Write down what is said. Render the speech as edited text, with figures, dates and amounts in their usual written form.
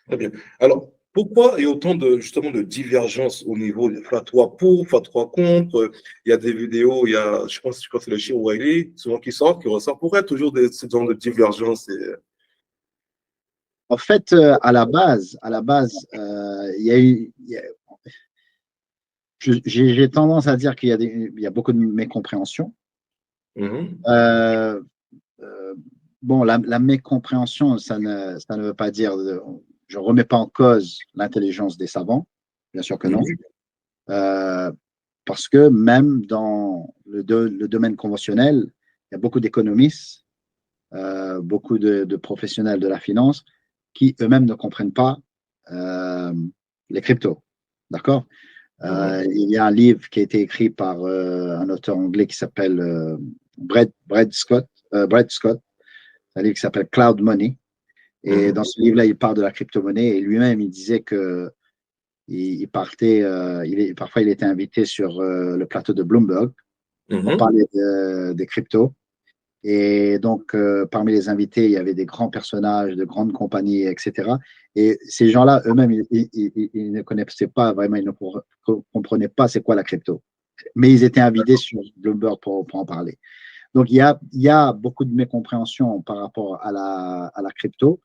Très bien. Alors, pourquoi il y a autant de, justement, de divergences au niveau des fatwa pour, fatwa contre? Il y a des vidéos, il y a, je pense que c'est le Chir Wiley, souvent qui ressort. Pourquoi il y a toujours ce genre de divergences? En fait, il y a eu, j'ai tendance à dire il y a beaucoup de mécompréhension. Mhm, Euh, euh, bon, la mécompréhension, ça ne veut pas dire, je ne remets pas en cause l'intelligence des savants, bien sûr que non. mhm, Euh, Parce que même dans le domaine conventionnel, il y a beaucoup d'économistes, beaucoup de professionnels de la finance qui eux-mêmes ne comprennent pas euh, les cryptos. D'accord? mhm, Il y a un livre qui a été écrit par un auteur anglais qui s'appelle Brad Scott, un livre qui s'appelle Cloud Money. Et mhm, dans ce livre-là, il parle de la crypto-monnaie et lui-même, il disait que il partait, parfois il était invité sur le plateau de Bloomberg pour mhm. parler des cryptos. Et donc, parmi les invités, il y avait des grands personnages de grandes compagnies, etc. Et ces gens-là, eux-mêmes, ils ne connaissaient pas vraiment, ils ne comprenaient pas c'est quoi la crypto. Mais ils étaient invités sur Bloomberg pour en parler. Donc, il y a beaucoup de mécompréhension par rapport à la crypto.